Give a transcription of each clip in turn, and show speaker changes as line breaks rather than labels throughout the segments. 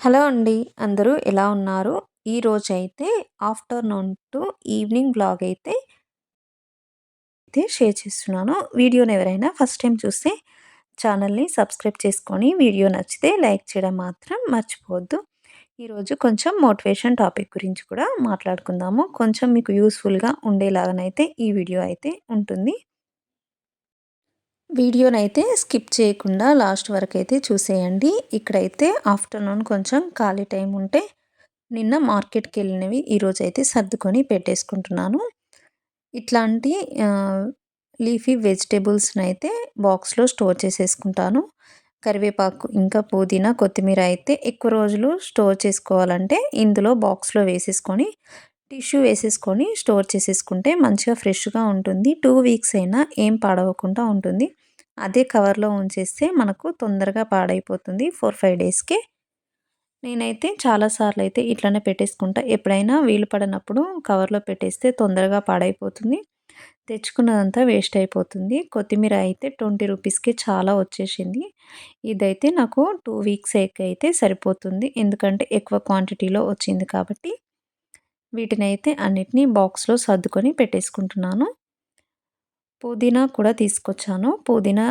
Hello అండి. అందరూ ఎలా ఉన్నారు? ఈరోజైతే ఆఫ్టర్‌నూన్ టు ఈవినింగ్ వ్లాగ్ అయితే షేర్ చేస్తున్నాను. వీడియోని ఎవరైనా ఫస్ట్ టైమ్ చూస్తే ఛానల్‌ని సబ్స్క్రైబ్ చేసుకొని, వీడియో నచ్చితే లైక్ చేయడం మాత్రం మర్చిపోవద్దు. ఈరోజు కొంచెం మోటివేషన్ టాపిక్ గురించి కూడా మాట్లాడుకుందాము. కొంచెం మీకు యూజ్‌ఫుల్‌గా ఉండేలాగానైతే ఈ వీడియో అయితే ఉంటుంది. వీడియోనైతే స్కిప్ చేయకుండా లాస్ట్ వరకైతే చూసేయండి. ఇక్కడైతే ఆఫ్టర్‌నూన్ కొంచెం ఖాళీ టైం ఉంటే నిన్న మార్కెట్‌కెళ్ళినవి ఈరోజైతే సర్దుకొని పెట్టేసుకుంటున్నాను. ఇట్లాంటి ఆహ్, లీఫీ వెజిటబుల్స్‌నైతే బాక్స్‌లో స్టోర్ చేసేసుకుంటాను. కరివేపాకు, ఇంకా పుదీనా, కొత్తిమీర అయితే ఎక్కువ రోజులు స్టోర్ చేసుకోవాలంటే ఇందులో బాక్స్‌లో వేసేసుకొని, టిష్యూ వేసేసుకొని స్టోర్ చేసేసుకుంటే మంచిగా ఫ్రెష్‌గా ఉంటుంది. 2 వీక్స్ అయినా ఏం పాడవకుండా ఉంటుంది. అదే కవర్‌లో ఉంచేస్తే మనకు తొందరగా పాడైపోతుంది. 4, 5 డేస్‌కే. నేనైతే చాలా సార్లయితే ఇట్లనే పెట్టేసుకుంటా. ఎప్పుడైనా వీలు పడనప్పుడు కవర్‌లో పెట్టేస్తే తొందరగా పాడైపోతుంది. తెచ్చుకున్నదంతా వేస్ట్ అయిపోతుంది. కొత్తిమీర అయితే 20 రూపీస్‌కి చాలా వచ్చేసింది. ఇదైతే నాకు 2 వీక్స్‌కైతే సరిపోతుంది. ఎందుకంటే ఎక్కువ క్వాంటిటీలో వచ్చింది కాబట్టి. వీటినైతే అన్నిటిని బాక్స్‌లో సర్దుకొని పెట్టేసుకుంటున్నాను. పుదీనా కూడా తీసుకొచ్చాను. పుదీనా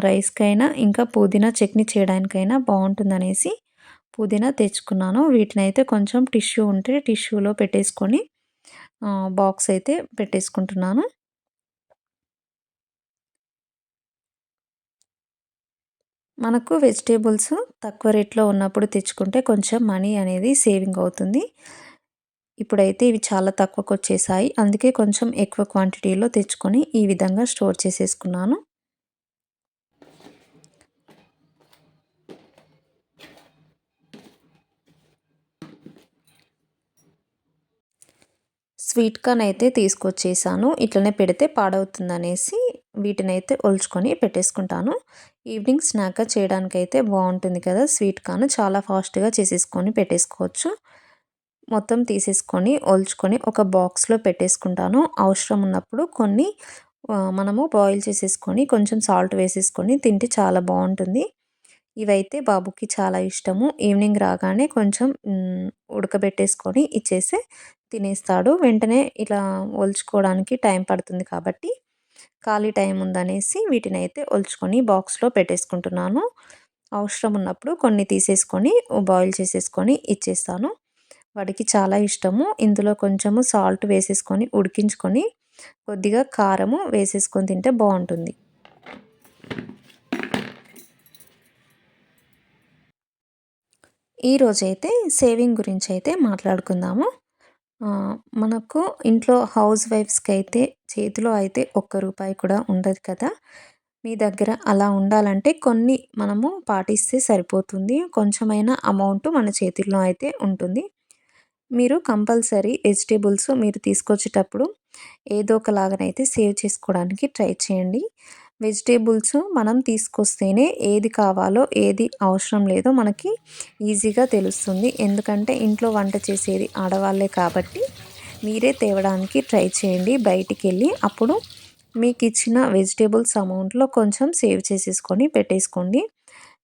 రైస్‌కైనా, ఇంకా పుదీనా చట్నీ చేయడానికైనా బావుంటుందనేసి పుదీనా తెచ్చుకున్నాను. వీటినైతే కొంచెం టిష్యూ ఉంటే టిష్యూలో పెట్టేసుకొని బాక్స్ అయితే పెట్టేసుకుంటున్నాను. మనకు వెజిటబుల్స్ తక్కువ రేట్‌లో ఉన్నప్పుడు తెచ్చుకుంటే కొంచెం మనీ అనేది సేవింగ్ అవుతుంది. ఇప్పుడైతే ఇవి చాలా తక్కువకొచ్చేసాయి. అందుకే కొంచెం ఎక్కువ క్వాంటిటీలో తెచ్చుకొని ఈ విధంగా స్టోర్ చేసేసుకున్నాను. స్వీట్ కార్న్ అయితే తీసుకొచ్చేసాను. ఇట్లనే పెడితే పాడవుతుందనేసి వీటినైతే ఒలుచుకొని పెట్టేసుకుంటాను. ఈవినింగ్ స్నాక్‌గా చేయడానికైతే బావుంటుంది కదా! స్వీట్ కార్న్ చాలా ఫాస్ట్‌గా చేసేసుకొని పెట్టేసుకోవచ్చు. మొత్తం తీసేసుకొని, ఒలుచుకొని ఒక బాక్స్‌లో పెట్టేసుకుంటాను. అవసరం ఉన్నప్పుడు కొన్ని మనము బాయిల్ చేసేసుకొని కొంచెం సాల్ట్ వేసేసుకొని తింటే చాలా బావుంటుంది. ఇవైతే బాబుకి చాలా ఇష్టము. ఈవినింగ్ రాగానే కొంచెం ఉడకబెట్టేసుకొని ఇచ్చేస్తే తినేస్తాడు. వెంటనే ఇలా ఒలుచుకోవడానికి టైం పడుతుంది కాబట్టి, ఖాళీ టైం ఉందనేసి వీటినైతే ఒలుచుకొని బాక్స్‌లో పెట్టేసుకుంటున్నాను. అవసరం ఉన్నప్పుడు కొన్ని తీసేసుకొని బాయిల్ చేసేసుకొని ఇచ్చేస్తాను. వాడికి చాలా ఇష్టము. ఇందులో కొంచెము సాల్ట్ వేసేసుకొని ఉడికించుకొని, కొద్దిగా కారము వేసేసుకొని తింటే బావుంటుంది. ఈరోజైతే సేవింగ్ గురించైతే మాట్లాడుకుందాము. మనకు ఇంట్లో హౌస్ వైఫ్స్‌కైతే చేతిలో అయితే ఒక్క రూపాయి కూడా ఉండదు కదా! మీ దగ్గర అలా ఉండాలంటే కొన్ని మనము పాటిస్తే సరిపోతుంది. కొంచెమైనా అమౌంట్ మన చేతుల్లో అయితే ఉంటుంది. మీరు కంపల్సరీ వెజిటబుల్స్ మీరు తీసుకొచ్చేటప్పుడు ఏదో ఒకలాగానైతే సేవ్ చేసుకోవడానికి ట్రై చేయండి. వెజిటబుల్స్ మనం తీసుకొస్తేనే ఏది కావాలో, ఏది అవసరం లేదో మనకి ఈజీగా తెలుస్తుంది. ఎందుకంటే ఇంట్లో వంట చేసేది ఆడవాళ్ళే కాబట్టి మీరే తేవడానికి ట్రై చేయండి బయటికెళ్ళి. అప్పుడు మీకిచ్చిన వెజిటబుల్స్ అమౌంట్‌లో కొంచెం సేవ్ చేసేసుకొని పెట్టేసుకోండి.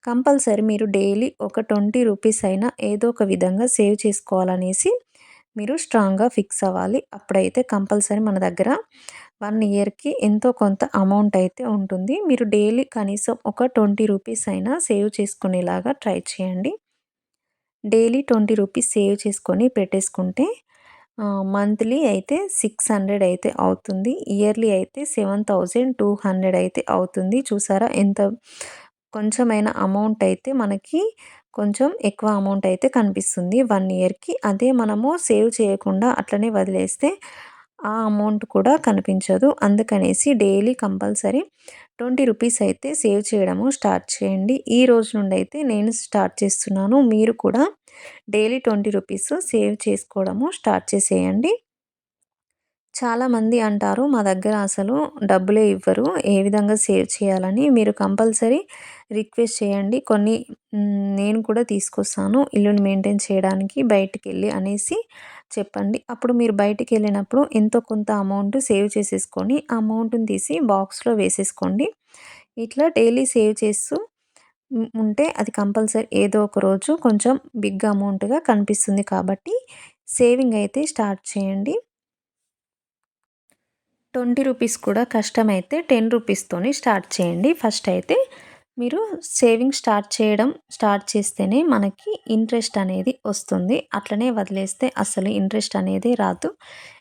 కంపల్సరీ మీరు డైలీ ఒక 20 రూపీస్ అయినా ఏదో ఒక విధంగా సేవ్ చేసుకోవాలనేసి మీరు స్ట్రాంగ్‌గా ఫిక్స్ అవ్వాలి. అప్పుడైతే కంపల్సరీ మన దగ్గర 1 ఇయర్‌కి ఎంతో కొంత అమౌంట్ అయితే ఉంటుంది. మీరు డైలీ కనీసం ఒక 20 రూపీస్ అయినా సేవ్ చేసుకునేలాగా ట్రై చేయండి. డైలీ 20 రూపీస్ సేవ్ చేసుకొని పెట్టేసుకుంటే మంత్లీ అయితే 600 అయితే అవుతుంది. ఇయర్లీ అయితే 7200 అయితే అవుతుంది. చూసారా ఎంత కొంచెమైనా అమౌంట్ అయితే మనకి కొంచెం ఎక్కువ అమౌంట్ అయితే కనిపిస్తుంది 1 ఇయర్‌కి. అదే మనము సేవ్ చేయకుండా అట్లనే వదిలేస్తే ఆ అమౌంట్ కూడా కనిపించదు. అందుకనేసి డైలీ కంపల్సరీ 20 రూపీస్ అయితే సేవ్ చేయడము స్టార్ట్ చేయండి. ఈ రోజు నుండి అయితే నేను స్టార్ట్ చేస్తున్నాను. మీరు కూడా డైలీ 20 రూపీస్ సేవ్ చేసుకోవడము స్టార్ట్ చేసేయండి. చాలామంది అంటారు మా దగ్గర అసలు డబ్బులే ఇవ్వరు. ఏ విధంగా సేవ్ చేయాలని. మీరు కంపల్సరీ రిక్వెస్ట్ చేయండి. కొన్ని నేను కూడా తీసుకొస్తాను ఇల్లుని మెయింటైన్ చేయడానికి బయటికెళ్ళి అనేసి చెప్పండి. అప్పుడు మీరు బయటికెళ్ళినప్పుడు ఎంతో కొంత అమౌంట్ సేవ్ చేసేసుకొని, ఆ అమౌంట్‌ని తీసి బాక్స్‌లో వేసేసుకోండి. ఇట్లా డైలీ సేవ్ చేస్తూ ఉంటే అది కంపల్సరీ ఏదో ఒక రోజు కొంచెం బిగ్ అమౌంట్‌గా కనిపిస్తుంది కాబట్టి సేవింగ్ అయితే స్టార్ట్ చేయండి. 20 రూపీస్ కూడా కష్టమైతే 10 రూపీస్‌తోని స్టార్ట్ చేయండి. ఫస్ట్ అయితే మీరు సేవింగ్ స్టార్ట్ చేస్తేనే మనకి ఇంట్రెస్ట్ అనేది వస్తుంది. అట్లనే వదిలేస్తే అసలు ఇంట్రెస్ట్ అనేది రాదు.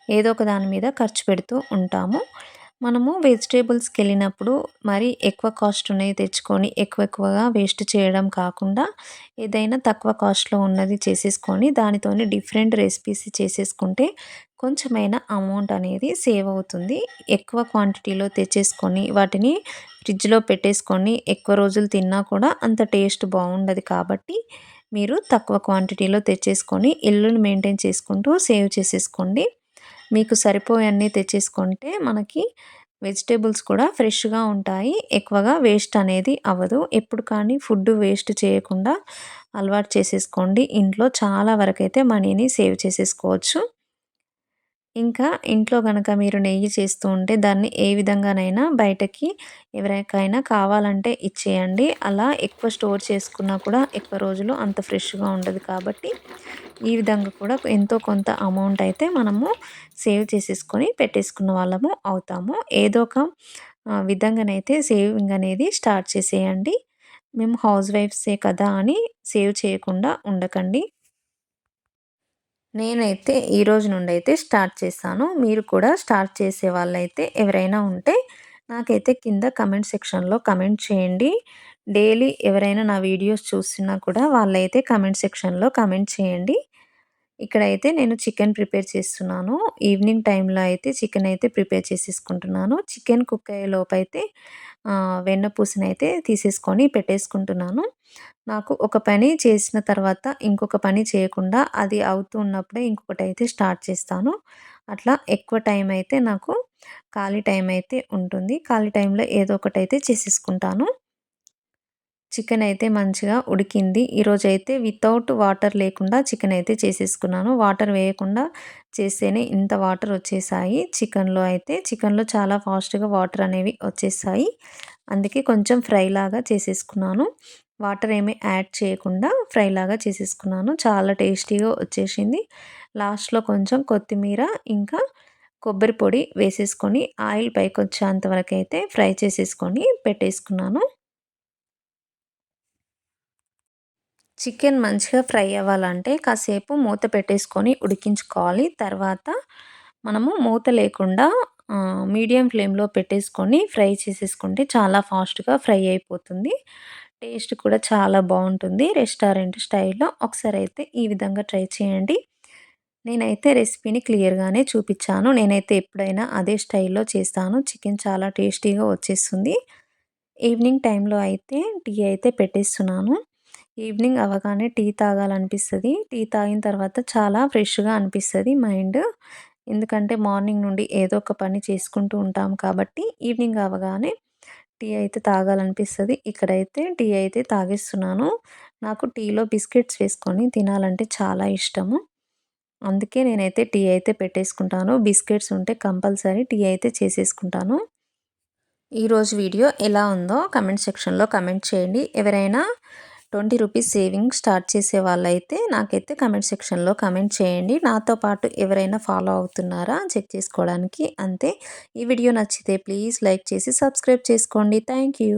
ఏదో ఒక దాని మీద ఖర్చు పెడుతూ ఉంటాము. మనము వెజిటబుల్స్‌కెళ్ళినప్పుడు మరీ ఎక్కువ కాస్ట్ ఉన్నయి తెచ్చుకొని ఎక్కువగా వేస్ట్ చేయడం కాకుండా ఏదైనా తక్కువ కాస్ట్‌లో ఉన్నది చేసేసుకొని దానితోని డిఫరెంట్ రెసిపీస్ చేసేసుకుంటే కొంచెమైనా అమౌంట్ అనేది సేవ్ అవుతుంది. ఎక్కువ క్వాంటిటీలో తెచ్చేసుకొని వాటిని ఫ్రిడ్జ్‌లో పెట్టేసుకొని ఎక్కువ రోజులు తిన్నా కూడా అంత టేస్ట్ బాగుండదు కాబట్టి మీరు తక్కువ క్వాంటిటీలో తెచ్చేసుకొని ఇల్లుని మెయింటైన్ చేసుకుంటూ సేవ్ చేసేసుకోండి. మీకు సరిపోయన్నీ తెచ్చేసుకుంటే మనకి వెజిటబుల్స్ కూడా ఫ్రెష్‌గా ఉంటాయి. ఎక్కువగా వేస్ట్ అనేది అవ్వదు. ఎప్పుడు కానీ ఫుడ్ వేస్ట్ చేయకుండా అలవాటు చేసేసుకోండి. ఇంట్లో చాలా వరకైతే మనీని సేవ్ చేసేసుకోవచ్చు. ఇంకా ఇంట్లో గనక మీరు నెయ్యి చేస్తూ ఉంటే దాన్ని ఏ విధంగానైనా బయటకి ఎవరికైనా కావాలంటే ఇచ్చేయండి. అలా ఎక్కువ స్టోర్ చేసుకున్నా కూడా ఎక్కువ రోజులు అంత ఫ్రెష్‌గా ఉండదు కాబట్టి ఈ విధంగా కూడా ఎంతో కొంత అమౌంట్ అయితే మనము సేవ్ చేసేసుకొని పెట్టేసుకున్న వాళ్ళము అవుతాము. ఏదో ఒక విధంగానైతే సేవింగ్ అనేది స్టార్ట్ చేసేయండి. మేము హౌస్ వైఫ్సే కదా అని సేవ్ చేయకుండా ఉండకండి. నేనైతే ఈరోజు నుండైతే స్టార్ట్ చేశాను. మీరు కూడా స్టార్ట్ చేసే వాళ్ళైతే ఎవరైనా ఉంటే నాకైతే కింద కమెంట్ సెక్షన్‌లో కమెంట్ చేయండి. డైలీ ఎవరైనా నా వీడియోస్ చూస్తున్నా కూడా వాళ్ళైతే కమెంట్ సెక్షన్‌లో కమెంట్ చేయండి. ఇక్కడైతే నేను చికెన్ ప్రిపేర్ చేస్తున్నాను. ఈవినింగ్ టైంలో అయితే చికెన్ అయితే ప్రిపేర్ చేసేసుకుంటున్నాను. చికెన్ కుక్ అయ్యేలోపైతే వెన్నపూసనైతే తీసేసుకొని పెట్టేసుకుంటున్నాను. నాకు ఒక పని చేసిన తర్వాత ఇంకొక పని చేయకుండా అది అవుతూ ఉన్నప్పుడే ఇంకొకటైతే స్టార్ట్ చేస్తాను. అట్లా ఎక్కువ టైం అయితే నాకు ఖాళీ టైం అయితే ఉంటుంది. ఖాళీ టైంలో ఏదో ఒకటైతే చేసేసుకుంటాను. చికెన్ అయితే మంచిగా ఉడికింది. ఈరోజైతే వితౌట్ వాటర్ లేకుండా చికెన్ అయితే చేసేసుకున్నాను. వాటర్ వేయకుండా చేస్తేనే ఇంత వాటర్ వచ్చేసాయి చికెన్‌లో అయితే. చికెన్‌లో చాలా ఫాస్ట్‌గా వాటర్ అనేవి వచ్చేసాయి. అందుకే కొంచెం ఫ్రైలాగా చేసేసుకున్నాను. వాటర్ ఏమి యాడ్ చేయకుండా ఫ్రైలాగా చేసేసుకున్నాను. చాలా టేస్టీగా వచ్చేసింది. లాస్ట్‌లో కొంచెం కొత్తిమీర ఇంకా కొబ్బరి పొడి వేసేసుకొని ఆయిల్ పైకొచ్చేంత వరకైతే ఫ్రై చేసేసుకొని పెట్టేసుకున్నాను. చికెన్ మంచిగా ఫ్రై అవ్వాలంటే కాసేపు మూత పెట్టేసుకొని ఉడికించుకోవాలి. తర్వాత మనము మూత లేకుండా మీడియం ఫ్లేమ్‌లో పెట్టేసుకొని ఫ్రై చేసేసుకుంటే చాలా ఫాస్ట్‌గా ఫ్రై అయిపోతుంది. టేస్ట్ కూడా చాలా బావుంటుంది. రెస్టారెంట్ స్టైల్‌లో ఒకసారైతే ఈ విధంగా ట్రై చేయండి. నేనైతే రెసిపీని క్లియర్‌గానే చూపిచ్చాను. నేనైతే ఎప్పుడైనా అదే స్టైల్‌లో చేస్తాను. చికెన్ చాలా టేస్టీగా వచ్చేస్తుంది. ఈవినింగ్ టైంలో అయితే టీ అయితే పెట్టేస్తున్నాను. ఈవినింగ్ అవ్వగానే టీ తాగాలనిపిస్తది. టీ తాగిన తర్వాత చాలా ఫ్రెష్‌గా అనిపిస్తది మైండ్. ఎందుకంటే మార్నింగ్ నుండి ఏదో ఒక పని చేసుకుంటూ ఉంటాం కాబట్టి ఈవినింగ్ అవ్వగానే టీ అయితే తాగాలనిపిస్తది. ఇక్కడైతే టీ అయితే తాగేస్తున్నాను. నాకు టీలో బిస్కెట్స్ వేసుకొని తినాలంటే చాలా ఇష్టము. అందుకే నేనైతే టీ అయితే పెట్టేసుకుంటాను. బిస్కెట్స్ ఉంటే కంపల్సరీ టీ అయితే చేసేసుకుంటాను. ఈరోజు వీడియో ఎలా ఉందో కమెంట్ సెక్షన్‌లో కమెంట్ చేయండి. ఎవరైనా 20 రూపీస్ సేవింగ్ స్టార్ట్ చేసే వాళ్ళైతే నాకైతే కమెంట్ సెక్షన్‌లో కమెంట్ చేయండి. నాతో పాటు ఎవరైనా ఫాలో అవుతున్నారా చెక్ చేసుకోవడానికి అంతే. ఈ వీడియో నచ్చితే ప్లీజ్ లైక్ చేసి సబ్స్క్రైబ్ చేసుకోండి. Thank you.